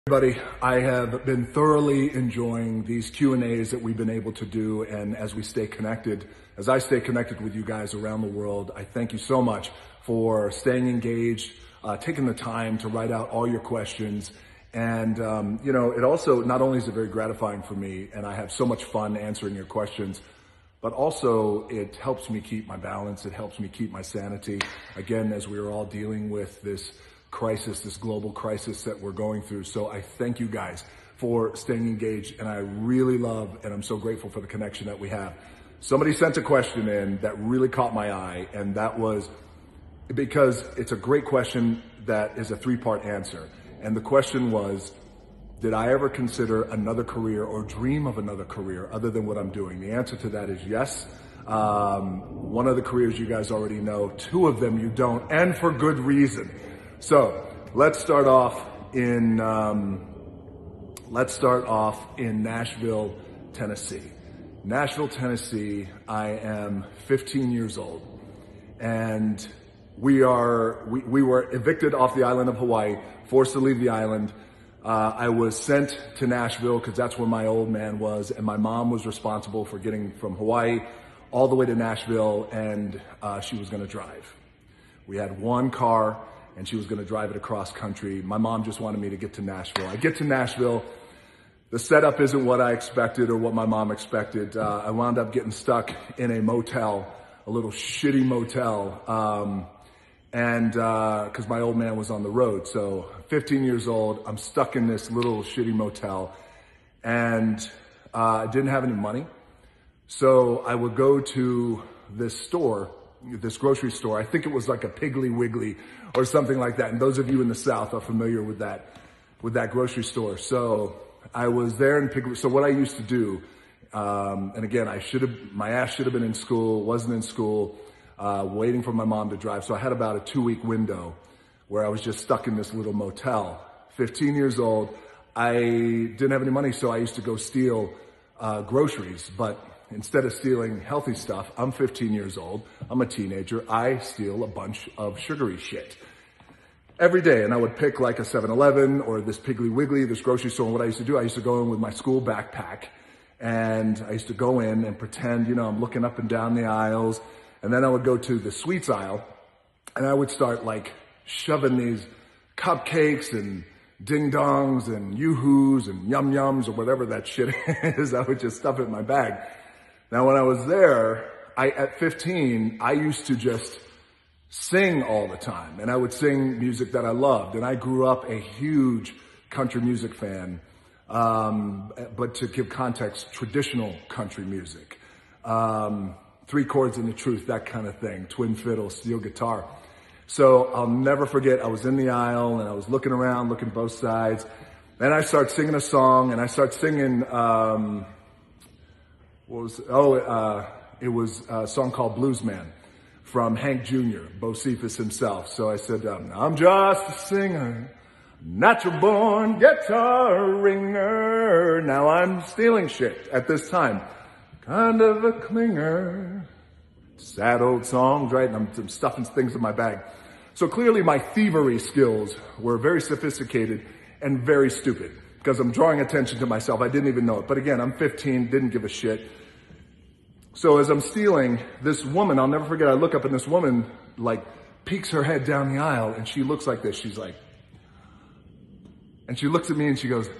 Everybody, I have been thoroughly enjoying these Q&As that we've been able to do, and as I stay connected with you guys around the world, I thank you so much for staying engaged, taking the time to write out all your questions. And, it also, not only is it very gratifying for me, and I have so much fun answering your questions, but also it helps me keep my balance. It helps me keep my sanity. Again, as we are all dealing with this crisis, this global crisis that we're going through. So I thank you guys for staying engaged, and I really love and I'm so grateful for the connection that we have. Somebody sent a question in that really caught my eye, and that was because it's a great question that is a three-part answer. And the question was, did I ever consider another career or dream of another career other than what I'm doing? The answer to that is yes. One of the careers you guys already know, two of them you don't, and for good reason. So let's start off in Nashville, Tennessee. Nashville, Tennessee. I am 15 years old, and we were evicted off the island of Hawaii, forced to leave the island. I was sent to Nashville because that's where my old man was, and my mom was responsible for getting from Hawaii all the way to Nashville, and she was going to drive. We had one car, and she was going to drive it across country. My mom just wanted me to get to Nashville. I get to Nashville. The setup isn't what I expected or what my mom expected. I wound up getting stuck in a motel, a little shitty motel, because my old man was on the road. So 15 years old, I'm stuck in this little shitty motel, and I didn't have any money. So I would go to this store, this grocery store. I think it was like a Piggly Wiggly or something like that. And those of you in the South are familiar with that grocery store. So I was there in Piggly. So what I used to do, and again, my ass should have been in school, wasn't in school, waiting for my mom to drive. So I had about a 2-week window where I was just stuck in this little motel. 15 years old. I didn't have any money, so I used to go steal groceries, but instead of stealing healthy stuff, I'm 15 years old, I'm a teenager, I steal a bunch of sugary shit every day. And I would pick like a 7-Eleven or this Piggly Wiggly, this grocery store. And what I used to do, I used to go in with my school backpack, and I used to go in and pretend, I'm looking up and down the aisles. And then I would go to the sweets aisle, and I would start like shoving these cupcakes and ding-dongs and yoo-hoos and yum-yums or whatever that shit is. I would just stuff it in my bag. Now, when I was there, at 15, I used to just sing all the time, and I would sing music that I loved. And I grew up a huge country music fan, but to give context, traditional country music. 3 chords and the truth, that kind of thing, twin fiddle, steel guitar. So I'll never forget, I was in the aisle, and I was looking around, looking both sides. Then I start singing a song, and I start singing, it was a song called Blues Man from Hank Jr., Bo Cephas himself. So I said, I'm just a singer, natural born guitar ringer. Now I'm stealing shit at this time. Kind of a clinger. Sad old songs, right? And I'm stuffing things in my bag. So clearly my thievery skills were very sophisticated and very stupid, because I'm drawing attention to myself. I didn't even know it. But again, I'm 15, didn't give a shit. So as I'm stealing, this woman, I'll never forget, I look up and this woman like peeks her head down the aisle, and she looks like this. She's like, and she looks at me and she goes,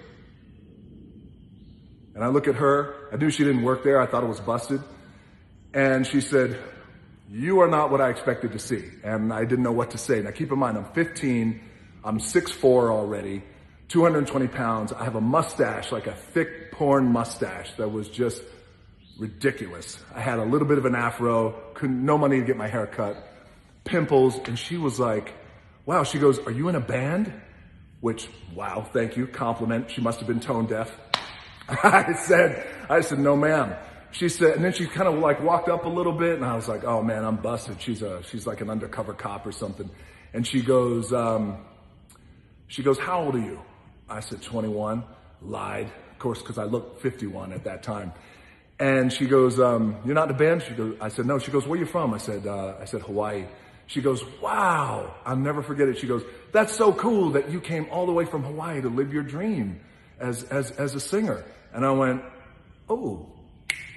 and I look at her. I knew she didn't work there. I thought it was busted. And she said, you are not what I expected to see. And I didn't know what to say. Now keep in mind, I'm 15, I'm 6'4" already, 220 pounds. I have a mustache, like a thick porn mustache that was just ridiculous. I had a little bit of an afro, no money to get my hair cut, pimples. And she was like, wow, she goes, are you in a band? Which, wow, thank you, compliment. She must have been tone deaf. I said, no ma'am. She said, and then she kind of like walked up a little bit, and I was like, oh man, I'm busted. She's like an undercover cop or something. And she goes, how old are you? I said, 21. Lied, of course, because I looked 51 at that time. And she goes, you're not in a band? I said, no. She goes, where are you from? I said, Hawaii. She goes, wow, I'll never forget it. She goes, that's so cool that you came all the way from Hawaii to live your dream as a singer. And I went, oh,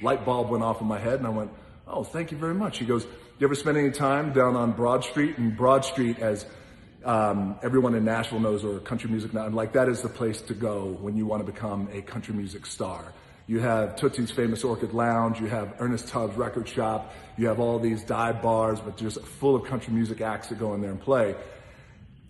light bulb went off in my head. And I went, oh, thank you very much. She goes, you ever spend any time down on Broad Street? And Broad Street, as everyone in Nashville knows, or country music now, like that is the place to go when you want to become a country music star. You have Tootsie's Famous Orchid Lounge, you have Ernest Tubbs Record Shop, you have all these dive bars, but just full of country music acts that go in there and play.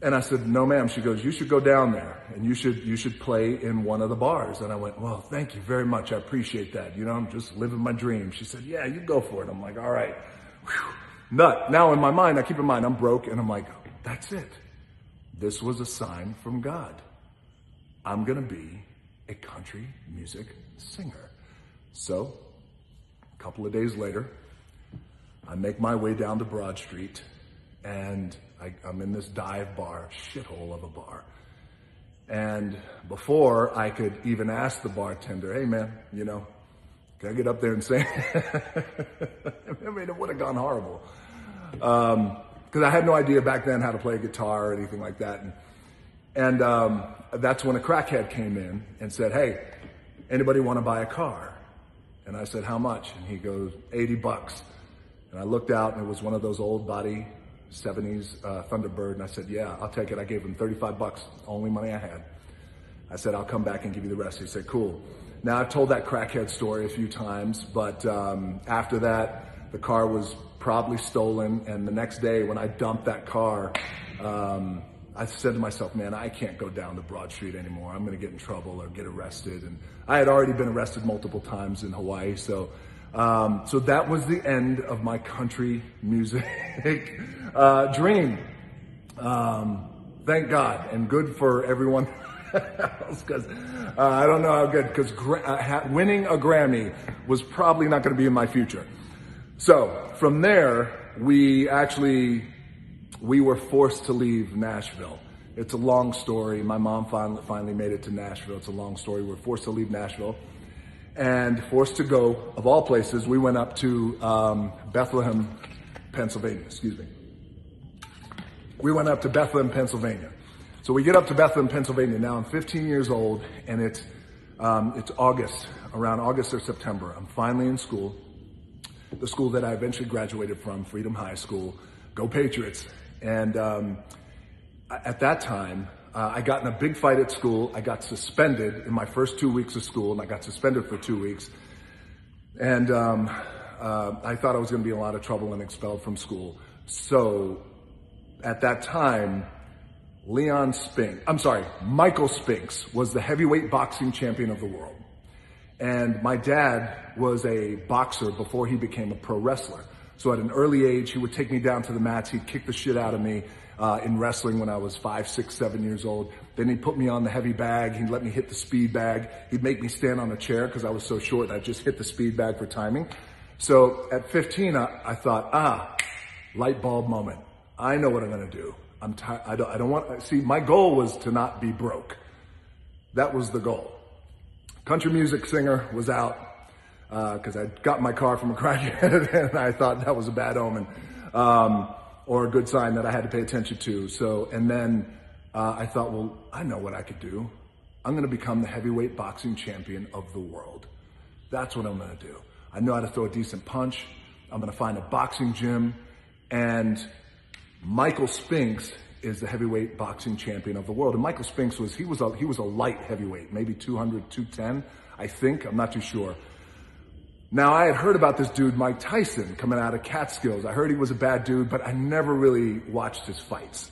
And I said, no ma'am. She goes, you should go down there and you should play in one of the bars. And I went, well, thank you very much. I appreciate that. You know, I'm just living my dream. She said, yeah, you go for it. I'm like, all right. Whew. Nut. Now in my mind, I keep in mind, I'm broke and I'm like, that's it. This was a sign from God. I'm going to be a country music singer. So a couple of days later, I make my way down to Broad Street and I'm in this dive bar, shithole of a bar. And before I could even ask the bartender, hey man, you know, can I get up there and sing? I mean, it would have gone horrible. Because I had no idea back then how to play a guitar or anything like that. And that's when a crackhead came in and said, hey, anybody want to buy a car? And I said, how much? And he goes, $80. And I looked out and it was one of those old body 70s Thunderbird. And I said, yeah, I'll take it. I gave him $35, only money I had. I said, I'll come back and give you the rest. He said, cool. Now I've told that crackhead story a few times, but after that, the car was probably stolen. And the next day when I dumped that car, I said to myself, man, I can't go down to Broad Street anymore. I'm going to get in trouble or get arrested. And I had already been arrested multiple times in Hawaii. So that was the end of my country music dream. Thank God, and good for everyone else, because I don't know how good, because winning a Grammy was probably not going to be in my future. So from there, we were forced to leave Nashville. It's a long story. My mom finally made it to Nashville. It's a long story. We were forced to leave Nashville and forced to go, of all places, we went up to Bethlehem, Pennsylvania, excuse me. We went up to Bethlehem, Pennsylvania. So we get up to Bethlehem, Pennsylvania. Now I'm 15 years old and it's August, around August or September. I'm finally in school, the school that I eventually graduated from, Freedom High School. Go Patriots. And at that time, I got in a big fight at school. I got suspended in my first 2 weeks of school, and I got suspended for 2 weeks. And I thought I was going to be in a lot of trouble and expelled from school. So at that time, Michael Spinks was the heavyweight boxing champion of the world. And my dad was a boxer before he became a pro wrestler. So at an early age, he would take me down to the mats. He'd kick the shit out of me in wrestling when I was 5, 6, 7 years old. Then he'd put me on the heavy bag. He'd let me hit the speed bag. He'd make me stand on a chair because I was so short. I'd just hit the speed bag for timing. So at 15, I thought, light bulb moment. I know what I'm going to do. I'm tired. I don't want, see, my goal was to not be broke. That was the goal. Country music singer was out. Because I got my car from a crackhead and I thought that was a bad omen, or a good sign that I had to pay attention to. So, and then I thought, well, I know what I could do. I'm going to become the heavyweight boxing champion of the world. That's what I'm going to do. I know how to throw a decent punch. I'm going to find a boxing gym, and Michael Spinks is the heavyweight boxing champion of the world. And Michael Spinks he was a light heavyweight, maybe 200, 210, I think. I'm not too sure. Now, I had heard about this dude, Mike Tyson, coming out of Catskills. I heard he was a bad dude, but I never really watched his fights.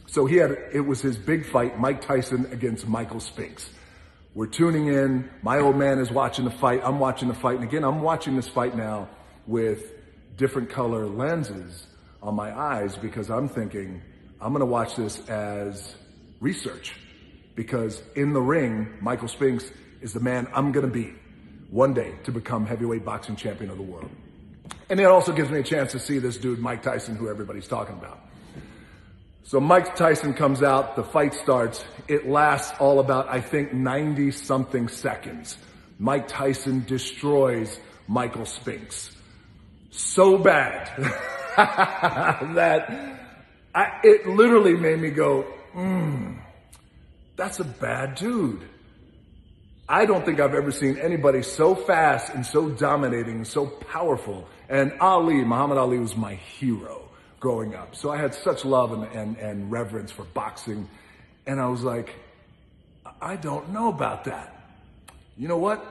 So it was his big fight, Mike Tyson against Michael Spinks. We're tuning in. My old man is watching the fight. I'm watching the fight. And again, I'm watching this fight now with different color lenses on my eyes because I'm thinking, I'm going to watch this as research. Because in the ring, Michael Spinks is the man I'm going to beat one day to become heavyweight boxing champion of the world. And it also gives me a chance to see this dude, Mike Tyson, who everybody's talking about. So Mike Tyson comes out, the fight starts. It lasts all about, I think, 90 something seconds. Mike Tyson destroys Michael Spinks. So bad it literally made me go, that's a bad dude. I don't think I've ever seen anybody so fast and so dominating and so powerful. And Muhammad Ali was my hero growing up. So I had such love and reverence for boxing. And I was like, I don't know about that. You know what?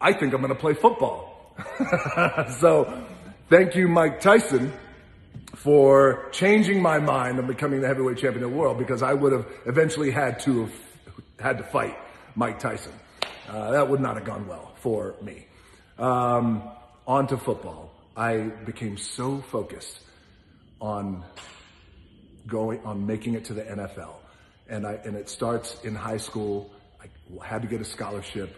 I think I'm going to play football. So thank you, Mike Tyson, for changing my mind on becoming the heavyweight champion of the world, because I would have eventually had to fight Mike Tyson. That would not have gone well for me. On to football. I became so focused on making it to the NFL. And it starts in high school. I had to get a scholarship.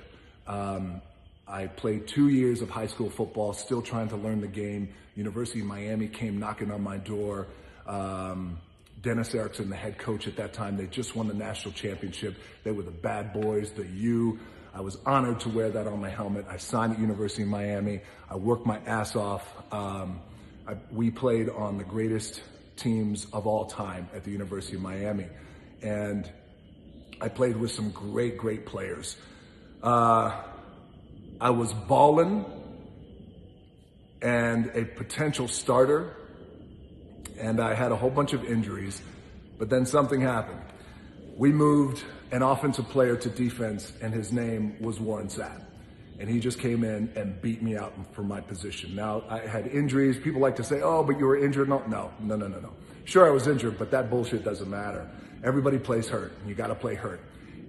I played 2 years of high school football, still trying to learn the game. University of Miami came knocking on my door. Dennis Erickson, the head coach at that time, they just won the national championship. They were the bad boys, the U. I was honored to wear that on my helmet. I signed at University of Miami. I worked my ass off. We played on the greatest teams of all time at the University of Miami. And I played with some great, great players. I was balling and a potential starter, and I had a whole bunch of injuries, but then something happened. We moved an offensive player to defense, and his name was Warren Sapp. And he just came in and beat me out for my position. Now, I had injuries. People like to say, oh, but you were injured. No. Sure, I was injured, but that bullshit doesn't matter. Everybody plays hurt, and you got to play hurt.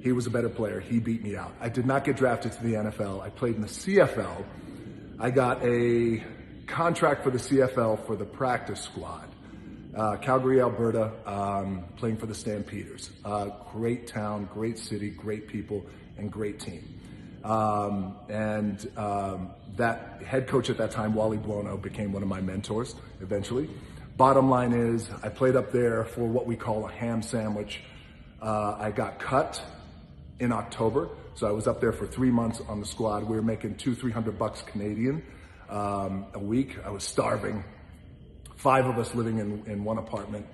He was a better player. He beat me out. I did not get drafted to the NFL. I played in the CFL. I got a contract for the CFL for the practice squad. Calgary, Alberta, playing for the Stampeders. Great town, great city, great people, and great team. That head coach at that time, Wally Buono, became one of my mentors eventually. Bottom line is, I played up there for what we call a ham sandwich. I got cut in October, so I was up there for 3 months on the squad. We were making $200-300 Canadian a week. I was starving. 5 of us living in one apartment.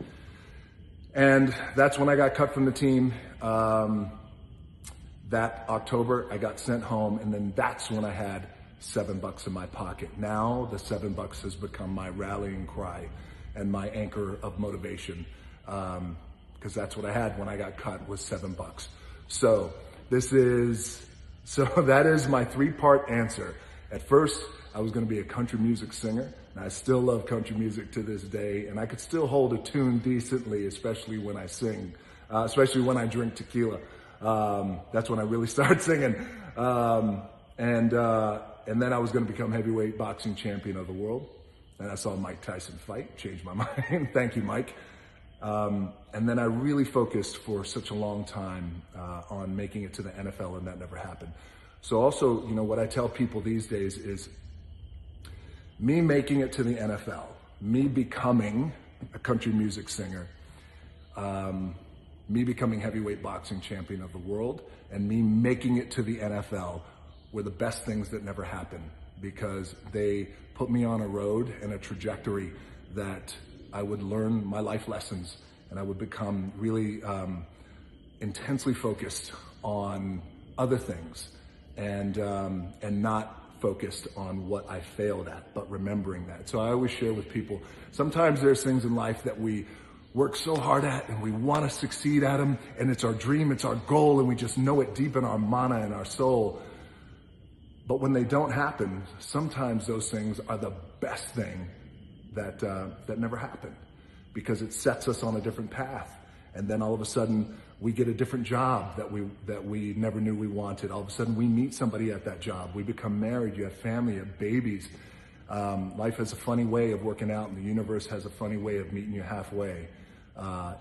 And that's when I got cut from the team. That October, I got sent home, and then that's when I had $7 in my pocket. Now the $7 has become my rallying cry and my anchor of motivation, because that's what I had when I got cut, was $7. So that is my 3-part answer. At first, I was going to be a country music singer, and I still love country music to this day, and I could still hold a tune decently, especially when I sing, especially when I drink tequila. That's when I really started singing. And then I was going to become heavyweight boxing champion of the world. And I saw Mike Tyson fight, changed my mind. Thank you, Mike. And then I really focused for such a long time on making it to the NFL, and that never happened. So also, what I tell people these days is me making it to the NFL, me becoming a country music singer, me becoming heavyweight boxing champion of the world, and me making it to the NFL were the best things that never happened, because they put me on a road and a trajectory that I would learn my life lessons, and I would become really intensely focused on other things, and not focused on what I failed at, but remembering that. So I always share with people, sometimes there's things in life that we work so hard at and we want to succeed at them, and it's our dream, it's our goal, and we just know it deep in our mana and our soul. But when they don't happen, sometimes those things are the best thing that never happened, because it sets us on a different path. And then all of a sudden we get a different job that we never knew we wanted. All of a sudden we meet somebody at that job. We become married, you have family, you have babies. Life has a funny way of working out, and the universe has a funny way of meeting you halfway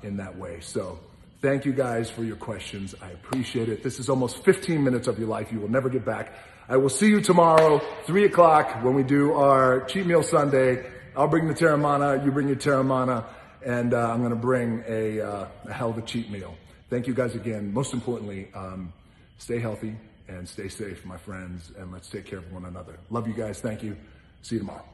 in that way. So thank you guys for your questions. I appreciate it. This is almost 15 minutes of your life you will never get back. I will see you tomorrow, 3 o'clock, when we do our Cheat Meal Sunday. I'll bring the Terramana, you bring your Terramana, and I'm gonna bring a hell of a cheat meal. Thank you guys again. Most importantly, stay healthy and stay safe, my friends, and let's take care of one another. Love you guys. Thank you. See you tomorrow.